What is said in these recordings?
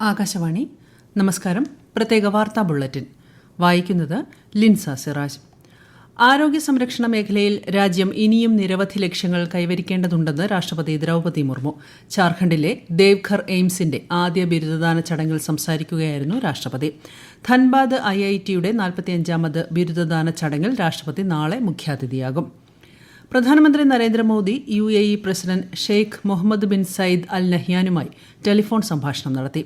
ആകാശവാണി നമസ്കാരം. പ്രത്യേക വാർത്താ ബുള്ളറ്റിൻ വായിക്കുന്നത് ലിൻസ സിറാജ്. ആരോഗ്യ സംരക്ഷണ മേഖലയിൽ രാജ്യം ഇനിയും നിരവധി ലക്ഷ്യങ്ങൾ കൈവരിക്കേണ്ടതുണ്ടെന്ന് രാഷ്ട്രപതി ദ്രൌപദി മുർമു. ഝാർഖണ്ഡിലെ ദേവ്ഘർ എയിംസിന്റെ ആദ്യ ബിരുദദാന ചടങ്ങിൽ സംസാരിക്കുകയായിരുന്നു രാഷ്ട്രപതി. ധൻബാദ് IITയുടെ 45ാമത് ബിരുദദാന ചടങ്ങിൽ രാഷ്ട്രപതി നാളെ മുഖ്യാതിഥിയാകും. പ്രധാനമന്ത്രി Narendra Modi UAE president Sheikh Muhammad bin Sayyid അൽ നഹ്യാനുമായി ടെലിഫോൺ സംഭാഷണം നടത്തി.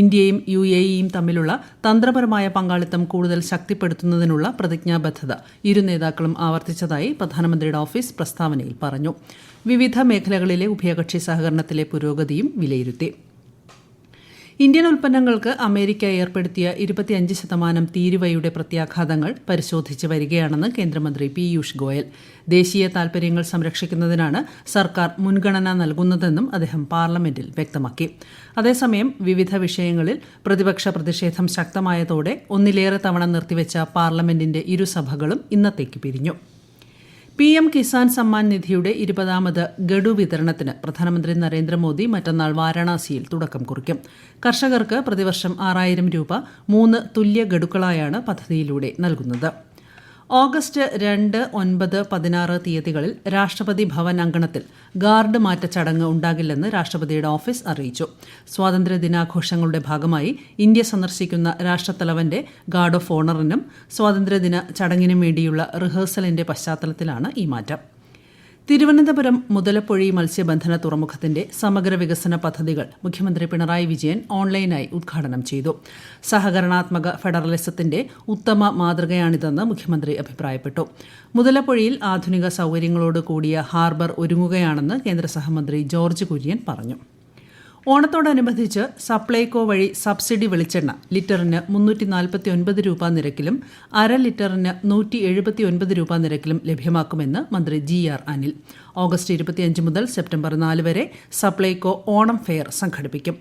ഇന്ത്യയും UAEയും തമ്മിലുള്ള തന്ത്രപരമായ പങ്കാളിത്തം കൂടുതൽ ശക്തിപ്പെടുത്തുന്നതിനുള്ള പ്രതിജ്ഞാബദ്ധത ഇരു നേതാക്കളും ആവർത്തിച്ചതായി പ്രധാനമന്ത്രിയുടെ ഓഫീസ് പ്രസ്താവനയിൽ പറഞ്ഞു. വിവിധ മേഖലകളിലെ ഉഭയകക്ഷി സഹകരണത്തിലെ പുരോഗതിയും വിലയിരുത്തി. ഇന്ത്യൻ ഉൽപ്പന്നങ്ങൾക്ക് അമേരിക്ക ഏർപ്പെടുത്തിയ 25% തീരുവയുടെ പ്രത്യാഘാതങ്ങൾ പരിശോധിച്ച് വരികയാണെന്ന് കേന്ദ്രമന്ത്രി പീയൂഷ് ഗോയൽ. ദേശീയ താൽപര്യങ്ങൾ സംരക്ഷിക്കുന്നതിനാണ് സർക്കാർ മുൻഗണന നൽകുന്നതെന്നും അദ്ദേഹം പാർലമെന്റിൽ വ്യക്തമാക്കി. അതേസമയം വിവിധ വിഷയങ്ങളിൽ പ്രതിപക്ഷ പ്രതിഷേധം ശക്തമായതോടെ ഒന്നിലേറെ തവണ നിർത്തിവെച്ച പാർലമെന്റിന്റെ ഇരുസഭകളും ഇന്നത്തേക്ക് പിരിഞ്ഞു. PM കിസാൻ സമ്മാൻ നിധിയുടെ 20ാമത് ഗഡു വിതരണത്തിന് പ്രധാനമന്ത്രി നരേന്ദ്രമോദി മറ്റന്നാൾ വാരാണസിയിൽ തുടക്കം കുറിക്കും. കർഷകർക്ക് പ്രതിവർഷം 6000 രൂപ 3 തുല്യ ഗഡുക്കളായാണ് പദ്ധതിയിലൂടെ നൽകുന്നത്. ഓഗസ്റ്റ് 2, 9, 16 തീയതികളിൽ രാഷ്ട്രപതി ഭവൻ അങ്കണത്തിൽ ഗാർഡ് മാറ്റ ചടങ്ങ് ഉണ്ടാകില്ലെന്ന് രാഷ്ട്രപതിയുടെ ഓഫീസ് അറിയിച്ചു. സ്വാതന്ത്ര്യ ദിനാഘോഷങ്ങളുടെ ഭാഗമായി ഇന്ത്യ സന്ദർശിക്കുന്ന രാഷ്ട്രത്തലവന്റെ ഗാർഡ് ഓഫ് ഓണറിനും സ്വാതന്ത്ര്യദിന ചടങ്ങിനും വേണ്ടിയുള്ള റിഹേഴ്സലിന്റെ പശ്ചാത്തലത്തിലാണ് ഈ മാറ്റം. തിരുവനന്തപുരം മുതലപ്പൊഴി മത്സ്യബന്ധന തുറമുഖത്തിന്റെ സമഗ്ര വികസന പദ്ധതികൾ മുഖ്യമന്ത്രി പിണറായി വിജയൻ ഓൺലൈനായി ഉദ്ഘാടനം ചെയ്തു. സഹകരണാത്മക ഫെഡറലിസത്തിന്റെ ഉത്തമ മാതൃകയാണിതെന്ന് മുഖ്യമന്ത്രി അഭിപ്രായപ്പെട്ടു. മുതലപ്പൊഴിയിൽ ആധുനിക സൌകര്യങ്ങളോട് കൂടിയ ഹാർബർ ഒരുങ്ങുകയാണെന്ന് കേന്ദ്ര സഹമന്ത്രി ജോർജ് കുര്യൻ പറഞ്ഞു. ഓണത്തോടനുബന്ധിച്ച് സപ്ലൈകോ വഴി സബ്സിഡി വെളിച്ചെണ്ണ ലിറ്ററിന് 349 രൂപ നിരക്കിലും അര ലിറ്ററിന് 179 രൂപ നിരക്കിലും ലഭ്യമാക്കുമെന്ന് മന്ത്രി GR അനിൽ. ഓഗസ്റ്റ് 25 മുതൽ സെപ്റ്റംബർ 4 വരെ സപ്ലൈകോ ഓണം ഫെയർ സംഘടിപ്പിക്കും.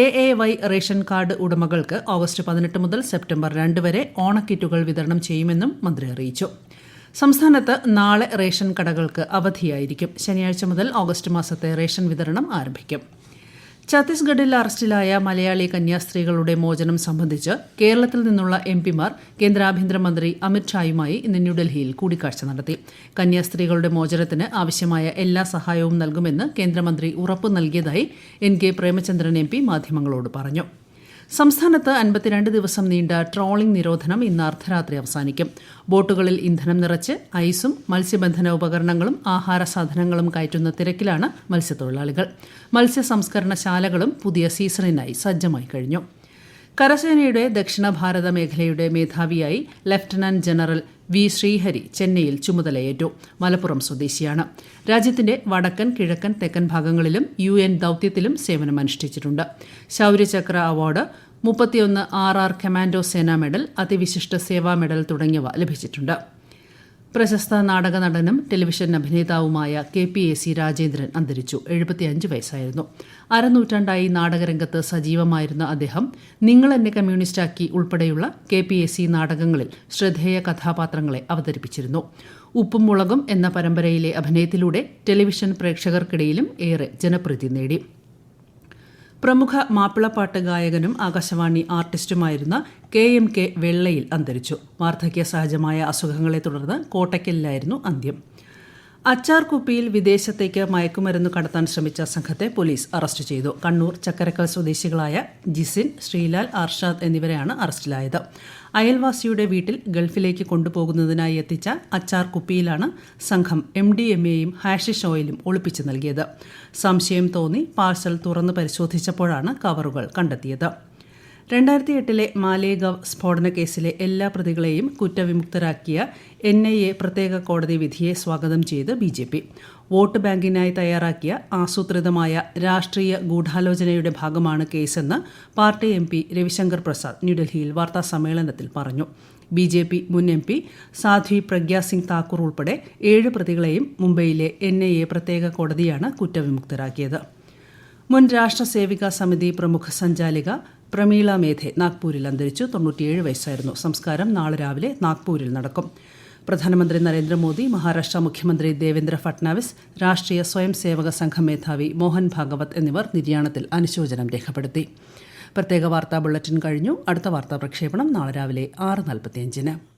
AAY റേഷൻ കാർഡ് ഉടമകൾക്ക് ഓഗസ്റ്റ് 18 മുതൽ സെപ്റ്റംബർ 2 വരെ ഓണക്കിറ്റുകൾ വിതരണം ചെയ്യുമെന്നും മന്ത്രി അറിയിച്ചു. സംസ്ഥാനത്ത് നാളെ റേഷൻ കടകൾക്ക് അവധിയായിരിക്കും. ശനിയാഴ്ച മുതൽ ഓഗസ്റ്റ് മാസത്തെ റേഷൻ വിതരണം ആരംഭിക്കും. ഛത്തീസ്ഗഡിൽ അറസ്റ്റിലായ മലയാളി കന്യാസ്ത്രീകളുടെ മോചനം സംബന്ധിച്ച് കേരളത്തിൽ നിന്നുള്ള MPമാർ കേന്ദ്ര ആഭ്യന്തരമന്ത്രി അമിത് ഷായുമായി ഇന്ന് ന്യൂഡൽഹിയിൽ കൂടിക്കാഴ്ച നടത്തി. കന്യാസ്ത്രീകളുടെ മോചനത്തിന് ആവശ്യമായ എല്ലാ സഹായവും നൽകുമെന്ന് കേന്ദ്രമന്ത്രി ഉറപ്പു നൽകിയതായി NK പ്രേമചന്ദ്രൻ MP മാധ്യമങ്ങളോട് പറഞ്ഞു. സംസ്ഥാനത്ത് 52 ദിവസം നീണ്ട ട്രോളിംഗ് നിരോധനം ഇന്ന് അർദ്ധരാത്രി അവസാനിക്കും. ബോട്ടുകളിൽ ഇന്ധനം നിറച്ച് ഐസും മത്സ്യബന്ധന ഉപകരണങ്ങളും ആഹാര സാധനങ്ങളും കയറ്റുന്ന തിരക്കിലാണ് മത്സ്യത്തൊഴിലാളികൾ. മത്സ്യ സംസ്കരണശാലകളും പുതിയ സീസണിനായി സജ്ജമായി കഴിഞ്ഞു. കരസേനയുടെ ദക്ഷിണ ഭാരത മേഖലയുടെ മേധാവിയായി ലഫ്റ്റനന്റ് ജനറൽ V. ശ്രീഹരി ചെന്നൈയിൽ ചുമതലയേറ്റു. മലപ്പുറം സ്വദേശിയാണ്. രാജ്യത്തിന്റെ വടക്കൻ, കിഴക്കൻ, തെക്കൻ ഭാഗങ്ങളിലും UN ദൌത്യത്തിലും സേവനമനുഷ്ഠിച്ചിട്ടുണ്ട്. Shaurya Chakra award, 31 RR commando സേനാ മെഡൽ, അതിവിശിഷ്ട സേവാ മെഡൽ തുടങ്ങിയവ ലഭിച്ചിട്ടുണ്ട്. പ്രശസ്ത നാടക നടനും ടെലിവിഷൻ അഭിനേതാവുമായ KPAC രാജേന്ദ്രൻ അന്തരിച്ചു. 75 വയസ്സായിരുന്നു. അരനൂറ്റാണ്ടായി നാടകരംഗത്ത് സജീവമായിരുന്ന അദ്ദേഹം നിങ്ങൾ എന്നെ കമ്മ്യൂണിസ്റ്റാക്കി ഉൾപ്പെടെയുള്ള KPAC നാടകങ്ങളിൽ ശ്രദ്ധേയ കഥാപാത്രങ്ങളെ അവതരിപ്പിച്ചിരുന്നു. ഉപ്പും മുളകും എന്ന പരമ്പരയിലെ അഭിനയത്തിലൂടെ ടെലിവിഷൻ പ്രേക്ഷകർക്കിടയിലും ഏറെ ജനപ്രീതി നേടി. പ്രമുഖ മാപ്പിളപ്പാട്ട് ഗായകനും ആകാശവാണി ആർട്ടിസ്റ്റുമായിരുന്ന KMK വെള്ളയിൽ അന്തരിച്ചു. വാർദ്ധക്യ സഹജമായ അസുഖങ്ങളെ തുടർന്ന് കോട്ടയ്ക്കലിലായിരുന്നു അന്ത്യം. അച്ചാർ കുപ്പിയിൽ വിദേശത്തേക്ക് മയക്കുമരുന്ന് കടത്താൻ ശ്രമിച്ച സംഘത്തെ പോലീസ് അറസ്റ്റ് ചെയ്തു. കണ്ണൂർ ചക്കരക്കൽ സ്വദേശികളായ ജിസിൻ, ശ്രീലാൽ, അർഷാദ് എന്നിവരെയാണ് അറസ്റ്റിലായത്. അയൽവാസിയുടെ വീട്ടിൽ ഗൾഫിലേക്ക് കൊണ്ടുപോകുന്നതിനായി എത്തിച്ച അച്ചാർ കുപ്പിയിലാണ് സംഘം MDMAയും ഹാഷിഷ് ഓയിലും ഒളിപ്പിച്ചു നൽകിയത്. സംശയം തോന്നി പാഴ്സൽ തുറന്ന് പരിശോധിച്ചപ്പോഴാണ് കവറുകൾ കണ്ടെത്തിയത്. 2008 മാലേഗാവ് സ്ഫോടന കേസിലെ എല്ലാ പ്രതികളെയും കുറ്റവിമുക്തരാക്കിയ NIA പ്രത്യേക കോടതി വിധിയെ സ്വാഗതം ചെയ്ത് BJP. വോട്ട് ബാങ്കിനായി തയ്യാറാക്കിയ ആസൂത്രിതമായ രാഷ്ട്രീയ ഗൂഢാലോചനയുടെ ഭാഗമാണ് കേസെന്ന് പാർട്ടി MP രവിശങ്കർ പ്രസാദ് ന്യൂഡൽഹിയിൽ വാർത്താസമ്മേളനത്തിൽ പറഞ്ഞു. BJP മുൻ MP സാധ്വി പ്രഗ്യാ സിംഗ് താക്കൂർ ഉൾപ്പെടെ 7 പ്രതികളെയും മുംബൈയിലെ NIA പ്രത്യേക കോടതിയാണ് കുറ്റവിമുക്തരാക്കിയത്. മുൻ രാഷ്ട്രസേവിക സമിതി പ്രമുഖ സഞ്ചാലിക പ്രമീള മേധെ നാഗ്പൂരിൽ അന്തരിച്ചു. 97 വയസ്സായിരുന്നു. സംസ്കാരം നാളെ രാവിലെ നാഗ്പൂരിൽ നടക്കും. പ്രധാനമന്ത്രി നരേന്ദ്രമോദി, മഹാരാഷ്ട്ര മുഖ്യമന്ത്രി ദേവേന്ദ്ര ഫട്നാവിസ്, രാഷ്ട്രീയ സ്വയം സേവക സംഘം മേധാവി മോഹൻ ഭാഗവത് എന്നിവർ നിര്യാണത്തിൽ അനുശോചനം രേഖപ്പെടുത്തി. പ്രത്യേക വാർത്താ ബുള്ളറ്റിൻ കഴിഞ്ഞു. അടുത്ത വാർത്താ പ്രക്ഷേപണം നാളെ രാവിലെ 6:45.